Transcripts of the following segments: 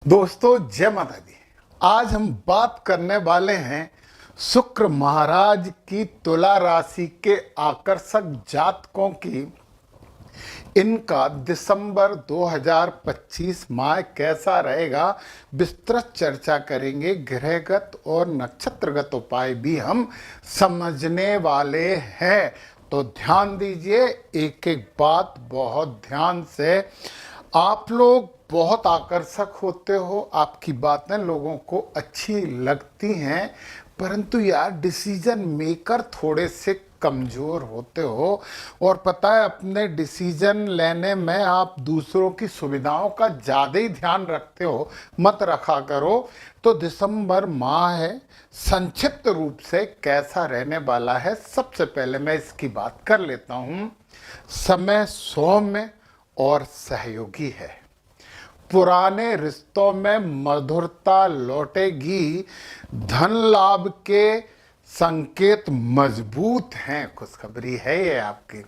दोस्तों जय माता दी। आज हम बात करने वाले हैं शुक्र महाराज की तुला राशि के आकर्षक जातकों की। इनका दिसंबर 2025 माह कैसा रहेगा, विस्तृत चर्चा करेंगे। ग्रहगत और नक्षत्रगत उपाय भी हम समझने वाले हैं, तो ध्यान दीजिए। एक एक बात बहुत ध्यान से। आप लोग बहुत आकर्षक होते हो, आपकी बातें लोगों को अच्छी लगती हैं, परंतु यार डिसीजन मेकर थोड़े से कमज़ोर होते हो। और पता है, अपने डिसीजन लेने में आप दूसरों की सुविधाओं का ज़्यादा ही ध्यान रखते हो, मत रखा करो। तो दिसंबर माह है, संक्षिप्त रूप से कैसा रहने वाला है, सबसे पहले मैं इसकी बात कर लेता हूँ। समय सौम्य और सहयोगी है। पुराने रिश्तों में मधुरता लौटेगी। धन लाभ के संकेत मजबूत हैं, खुशखबरी है ये आपकी।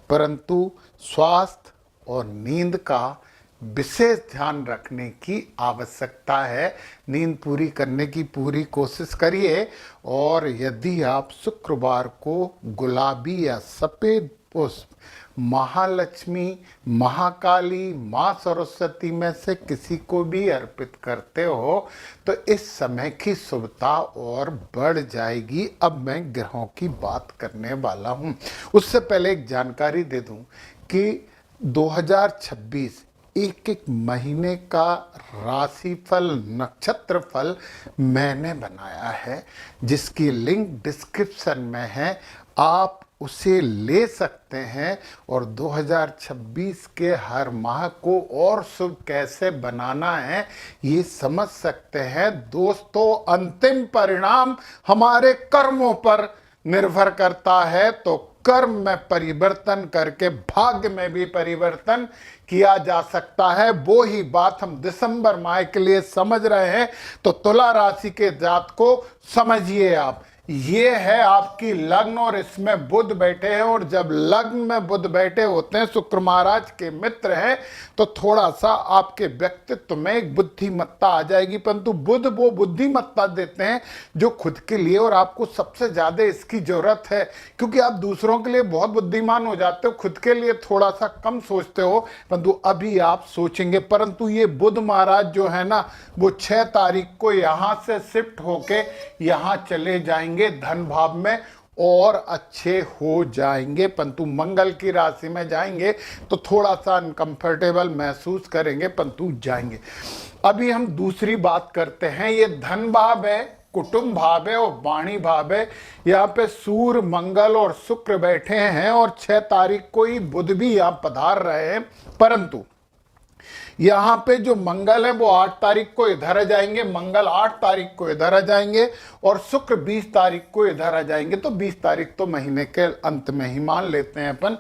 परंतु स्वास्थ्य और नींद का विशेष ध्यान रखने की आवश्यकता है। नींद पूरी करने की पूरी कोशिश करिए। और यदि आप शुक्रवार को गुलाबी या सफ़ेद पुष्प महालक्ष्मी, महाकाली, माँ सरस्वती में से किसी को भी अर्पित करते हो तो इस समय की शुभता और बढ़ जाएगी। अब मैं ग्रहों की बात करने वाला हूँ। उससे पहले एक जानकारी दे दूँ कि 2026 एक एक महीने का राशिफल, नक्षत्र फल मैंने बनाया है, जिसकी लिंक डिस्क्रिप्शन में है। आप उसे ले सकते हैं और 2026 के हर माह को और शुभ कैसे बनाना है ये समझ सकते हैं। दोस्तों, अंतिम परिणाम हमारे कर्मों पर निर्भर करता है, तो कर्म में परिवर्तन करके भाग्य में भी परिवर्तन किया जा सकता है। वो ही बात हम दिसंबर माह के लिए समझ रहे हैं। तो तुला राशि के जात को समझिए आप। ये है आपकी लग्न और इसमें बुध बैठे हैं। और जब लग्न में बुध बैठे होते हैं, शुक्र महाराज के मित्र हैं, तो थोड़ा सा आपके व्यक्तित्व में एक बुद्धिमत्ता आ जाएगी। परंतु बुध वो बुद्धिमत्ता देते हैं जो खुद के लिए, और आपको सबसे ज्यादा इसकी जरूरत है, क्योंकि आप दूसरों के लिए बहुत बुद्धिमान हो जाते हो, खुद के लिए थोड़ा सा कम सोचते हो। परंतु अभी आप सोचेंगे। परंतु ये बुध महाराज जो है ना, वो 6 तारीख को यहां से शिफ्ट होके यहां चले जाएंगे धन भाव में और अच्छे हो जाएंगे। परंतु मंगल की राशि में जाएंगे तो थोड़ा सा अनकंफर्टेबल महसूस करेंगे, परंतु जाएंगे। अभी हम दूसरी बात करते हैं। ये धन भाव है, कुटुंब भाव है और वाणी भाव है। यहाँ पे सूर्य, मंगल और शुक्र बैठे हैं और 6 तारीख को ही बुध भी यहाँ पधार रहे हैं। परंतु यहाँ पे जो मंगल है वो 8 तारीख को इधर आ जाएंगे, मंगल 8 तारीख को इधर आ जाएंगे और शुक्र 20 तारीख को इधर आ जाएंगे। तो 20 तारीख तो महीने के अंत में ही मान लेते हैं अपन।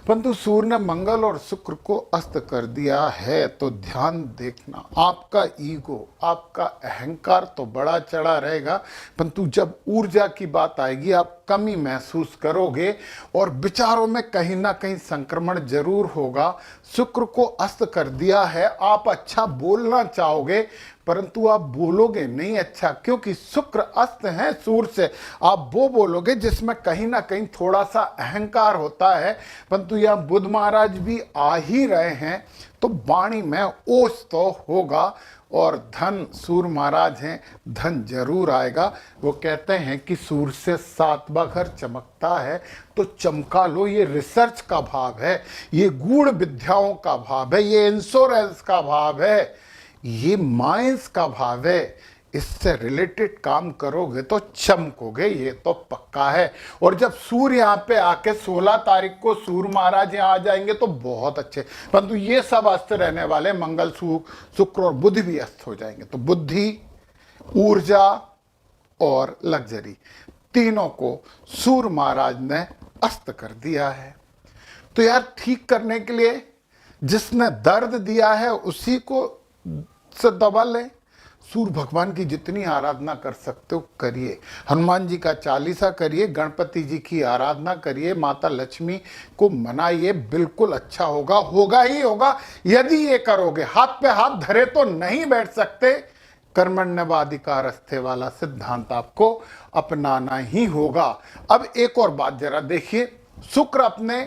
परंतु सूर्य ने मंगल और शुक्र को अस्त कर दिया है। तो ध्यान देखना, आपका ईगो, आपका अहंकार तो बड़ा चढ़ा रहेगा, परंतु जब ऊर्जा की बात आएगी आप कमी महसूस करोगे और विचारों में कहीं ना कहीं संक्रमण जरूर होगा। शुक्र को अस्त कर दिया है। आप अच्छा बोलना चाहोगे परंतु आप बोलोगे नहीं अच्छा, क्योंकि शुक्र अस्त है सूर्य से। आप वो बोलोगे जिसमें कहीं ना कहीं थोड़ा सा अहंकार होता है। परंतु यह बुध महाराज भी आ ही रहे हैं, तो वाणी में ओस तो होगा। और धन, सूर्य महाराज हैं, धन जरूर आएगा। वो कहते हैं कि सूर्य से 7वां घर चमकता है, तो चमका लो। ये रिसर्च का भाव है, ये गूढ़ विद्याओं का भाव है, ये इंश्योरेंस का भाव है, ये माइंस का भाव है। इससे रिलेटेड काम करोगे तो चमकोगे, ये तो पक्का है। और जब सूर्य यहाँ पे आके 16 तारीख को सूर्य महाराज यहाँ आ जाएंगे तो बहुत अच्छे। परंतु ये सब अस्त रहने वाले, मंगल, शुक्र और बुध भी अस्त हो जाएंगे। तो बुद्धि, ऊर्जा और लग्जरी, तीनों को सूर्य महाराज ने अस्त कर दिया है। तो यार ठीक करने के लिए जिसने दर्द दिया है उसी को से दबा लें। सूर्य भगवान की जितनी आराधना कर सकते हो करिए, हनुमान जी का चालीसा करिए, गणपति जी की आराधना करिए, माता लक्ष्मी को मनाइए, बिल्कुल अच्छा होगा, होगा ही होगा। यदि ये करोगे, हाथ पे हाथ धरे तो नहीं बैठ सकते, कर्मण्यवाधिकारस्थे वाला सिद्धांत आपको अपनाना ही होगा। अब एक और बात जरा देखिए, शुक्र अपने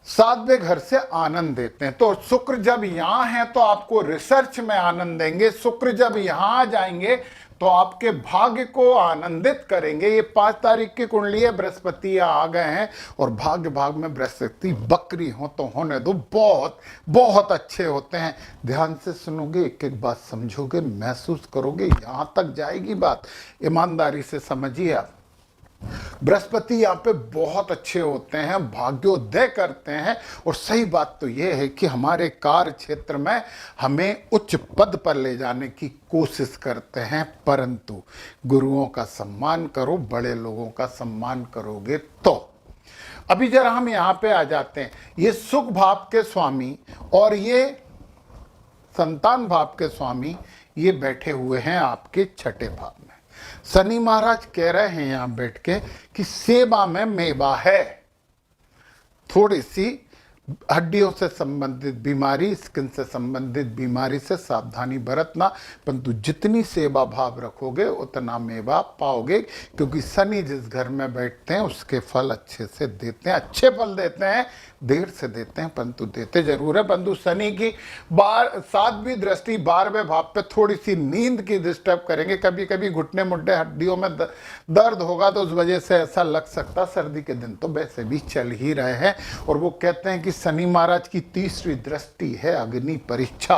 7वें घर से आनंद देते हैं, तो शुक्र जब यहां है तो आपको रिसर्च में आनंद देंगे, शुक्र जब यहां आ जाएंगे तो आपके भाग्य को आनंदित करेंगे। ये 5 तारीख की कुंडली है, बृहस्पति आ गए हैं और भाग्य भाग में बृहस्पति बकरी हो तो होने दो, बहुत बहुत अच्छे होते हैं। ध्यान से सुनोगे, एक एक बात समझोगे, महसूस करोगे, यहां तक जाएगी बात, ईमानदारी से समझिए आप। बृहस्पति यहाँ पे बहुत अच्छे होते हैं, भाग्योदय करते हैं, और सही बात तो यह है कि हमारे कार्य क्षेत्र में हमें उच्च पद पर ले जाने की कोशिश करते हैं। परंतु गुरुओं का सम्मान करो, बड़े लोगों का सम्मान करोगे तो। अभी जरा हम यहाँ पे आ जाते हैं, ये सुख भाव के स्वामी और ये संतान भाव के स्वामी ये बैठे हुए हैं आपके छठे भाव में। शनि महाराज कह रहे हैं यहां बैठ के कि सेवा में मेवा है, थोड़ी सी हड्डियों से संबंधित बीमारी, स्किन से संबंधित बीमारी से सावधानी बरतना, परंतु जितनी सेवा भाव रखोगे उतना मेवा पाओगे, क्योंकि शनि जिस घर में बैठते हैं उसके फल अच्छे से देते हैं, अच्छे फल देते हैं, देर से देते हैं परंतु देते जरूर है। परंतु शनि की 7वीं दृष्टि 12वें भाव पे थोड़ी सी नींद की डिस्टर्ब करेंगे, कभी कभी घुटने मुड्डे हड्डियों में दर्द होगा तो उस वजह से ऐसा लग सकता। सर्दी के दिन तो वैसे भी चल ही रहे हैं, और वो कहते हैं कि शनि महाराज की 3री दृष्टि है अग्नि परीक्षा,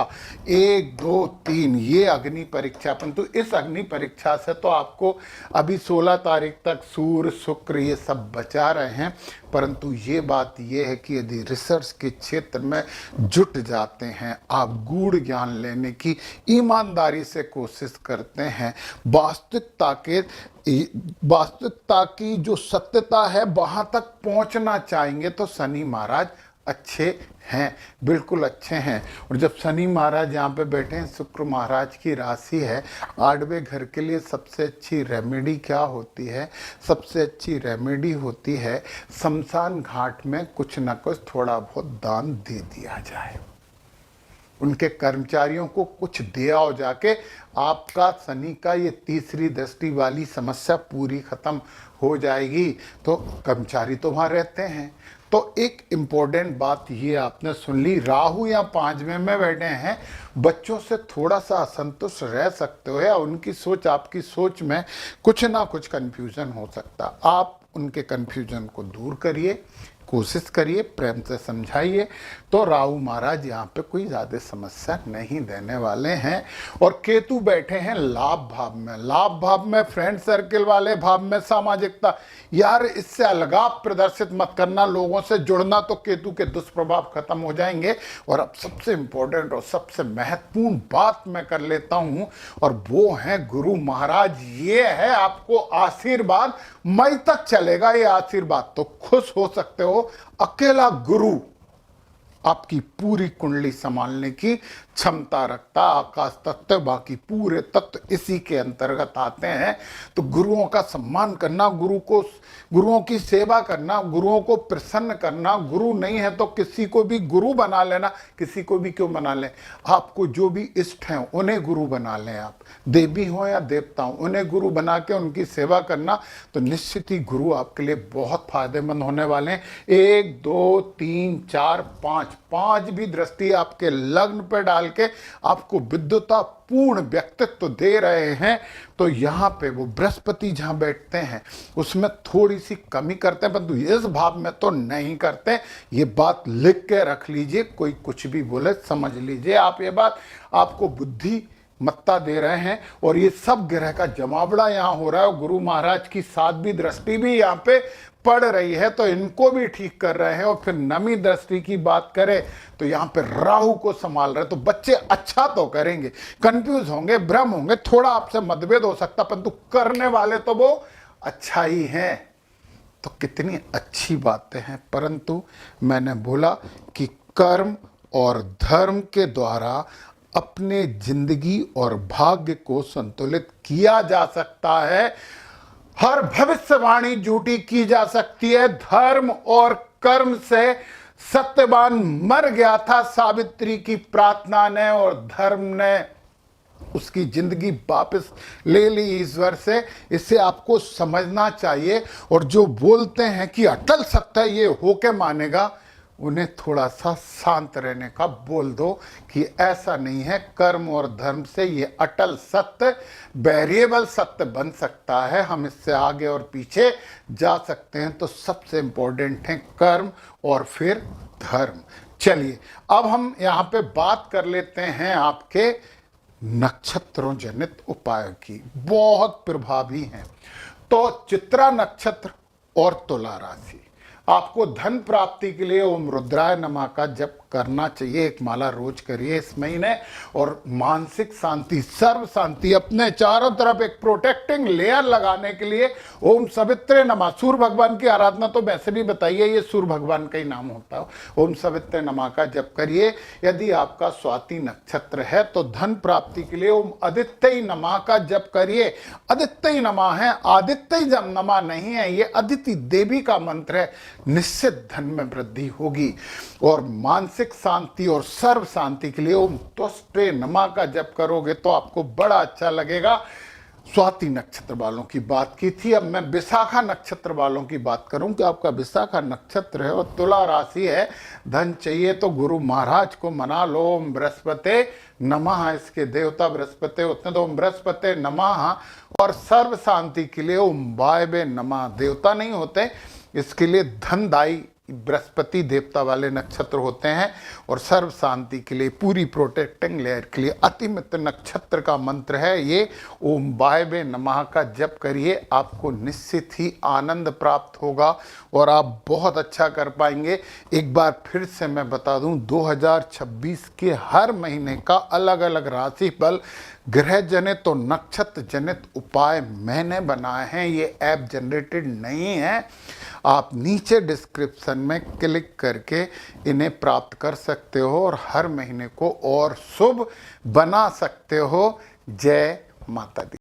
1 2 3 ये अग्नि परीक्षा। परंतु इस अग्नि परीक्षा से तो आपको अभी 16 तारीख तक सूर्य शुक्र ये सब बचा रहे हैं, परंतु ये बात ये है कि यदि रिसर्च के क्षेत्र में जुट जाते हैं, आप गूढ़ ज्ञान लेने की ईमानदारी से कोशिश करते हैं, वास्तविकता की जो सत्यता है वहां तक पहुंचना चाहेंगे, तो शनि महाराज अच्छे हैं, बिल्कुल अच्छे हैं। और जब शनि महाराज यहाँ पे बैठे हैं, शुक्र महाराज की राशि है 8वें घर के लिए, सबसे अच्छी रेमेडी क्या होती है? सबसे अच्छी रेमेडी होती है शमशान घाट में कुछ ना कुछ थोड़ा बहुत दान दे दिया जाए, उनके कर्मचारियों को कुछ दिया हो जाके, आपका शनि का ये 3री दृष्टि वाली समस्या पूरी खत्म हो जाएगी। तो कर्मचारी तो वहां रहते हैं। तो एक इम्पोर्टेंट बात ये आपने सुन ली, राहु या 5वें में बैठे हैं, बच्चों से थोड़ा सा असंतुष्ट रह सकते हो, या उनकी सोच आपकी सोच में कुछ ना कुछ कंफ्यूजन हो सकता। आप उनके कंफ्यूजन को दूर करिए, कोशिश करिए, प्रेम से समझाइए, तो राहु महाराज यहाँ पे कोई ज़्यादा समस्या नहीं देने वाले हैं। और केतु बैठे हैं लाभ भाव में, लाभ भाव में फ्रेंड सर्किल वाले भाव में सामाजिकता, यार इससे अलगाव प्रदर्शित मत करना, लोगों से जुड़ना, तो केतु के दुष्प्रभाव खत्म हो जाएंगे। और अब सबसे इंपॉर्टेंट और सबसे महत्वपूर्ण बात मैं कर लेता हूं, और वो है गुरु महाराज। ये है आपको आशीर्वाद, मई तक चलेगा ये आशीर्वाद, तो खुश हो सकते हो। अकेला गुरु आपकी पूरी कुंडली संभालने की क्षमता रखता, आकाश तत्व बाकी पूरे तत्व इसी के अंतर्गत आते हैं। तो गुरुओं का सम्मान करना, गुरुओं की सेवा करना, गुरुओं को प्रसन्न करना, गुरु नहीं है तो किसी को भी गुरु बना लेना। किसी को भी क्यों बना लें, आपको जो भी इष्ट हैं उन्हें गुरु बना लें, आप देवी हो या देवता हो, उन्हें गुरु बना के उनकी सेवा करना, तो निश्चित ही गुरु आपके लिए बहुत फायदेमंद होने वाले हैं। 1 2 3 4 5 भी दृष्टि आपके लग्न पर डाल के आपको विद्युता पूर्ण व्यक्तित्व दे रहे हैं। तो यहां पे वो बृहस्पति जहां बैठते हैं उसमें थोड़ी सी कमी करते हैं, परंतु इस भाव में तो नहीं करते। ये बात लिख के रख लीजिए, कोई कुछ भी बोले समझ लीजिए आप ये बात, आपको बुद्धि मत्ता दे रहे हैं। और ये सब ग्रह का जमावड़ा यहां हो रहा है, गुरु महाराज की 7वीं दृष्टि भी यहां पे पड़ रही है, तो इनको भी ठीक कर रहे हैं। और फिर 9वीं दृष्टि की बात करें तो यहाँ पे राहु को संभाल रहे हैं, तो बच्चे अच्छा तो करेंगे, कंफ्यूज होंगे, भ्रम होंगे, थोड़ा आपसे मतभेद हो सकता, परंतु करने वाले तो वो अच्छा ही हैं। तो कितनी अच्छी बातें हैं। परंतु मैंने बोला कि कर्म और धर्म के द्वारा अपने जिंदगी और भाग्य को संतुलित किया जा सकता है। हर भविष्यवाणी झूठी की जा सकती है। धर्म और कर्म से सत्यवान मर गया था सावित्री की प्रार्थना ने, और धर्म ने उसकी जिंदगी वापस ले ली ईश्वर से। इसे आपको समझना चाहिए। और जो बोलते हैं कि अटल सत्य ये होके मानेगा, उन्हें थोड़ा सा शांत रहने का बोल दो कि ऐसा नहीं है। कर्म और धर्म से ये अटल सत्य, वेरिएबल सत्य बन सकता है। हम इससे आगे और पीछे जा सकते हैं। तो सबसे इंपॉर्टेंट है कर्म और फिर धर्म। चलिए अब हम यहाँ पे बात कर लेते हैं आपके नक्षत्रों जनित उपाय की। बहुत प्रभावी हैं। तो चित्रा नक्षत्र और तुला राशि, आपको धन प्राप्ति के लिए ओम रुद्राय नमः का जप करना चाहिए। एक माला रोज करिए इस महीने। और मानसिक शांति, सर्व शांति, अपने चारों तरफ एक प्रोटेक्टिंग लेयर लगाने के लिए ओम सवित्रे नमः, सूर्य भगवान की आराधना तो वैसे भी बताइए, ये सूर्य भगवान का ही नाम होता है। ओम सवित्रे नमः का जप करिए। यदि आपका स्वाति नक्षत्र है तो धन प्राप्ति के लिए ओम आदित्य नमः का जप करिए। आदित्य नमः है, आदित्य नमः नहीं है, ये अदिति देवी का मंत्र है। निश्चित धन में वृद्धि होगी। और मानसिक शांति और सर्व शांति के लिए ओम त्वष्टे नमः का जप करोगे तो आपको बड़ा अच्छा लगेगा। स्वाति नक्षत्र वालों की बात की थी। अब मैं विशाखा नक्षत्र वालों की बात करूं कि आपका विशाखा नक्षत्र है और तुला राशि है। धन चाहिए तो गुरु महाराज को मना लो। ओम बृहस्पति नमः, इसके देवता बृहस्पति होते हैं तो ओम बृहस्पति नमः। और सर्व शांति के लिए ओम वायवे नमः, देवता नहीं होते, इसके लिए धनदायी बृहस्पति देवता वाले नक्षत्र होते हैं। और सर्व शांति के लिए, पूरी प्रोटेक्टिंग लेयर के लिए अतिमित्र नक्षत्र का मंत्र है ये। ओम वायवे नमः का जप करिए, आपको निश्चित ही आनंद प्राप्त होगा और आप बहुत अच्छा कर पाएंगे। एक बार फिर से मैं बता दूं, 2026 के हर महीने का अलग अलग राशि फल, ग्रह जनित और नक्षत्र जनित उपाय मैंने बनाए हैं। ये ऐप जनरेटेड नहीं है। आप नीचे डिस्क्रिप्शन में क्लिक करके इन्हें प्राप्त कर सकते हो और हर महीने को और शुभ बना सकते हो। जय माता दी।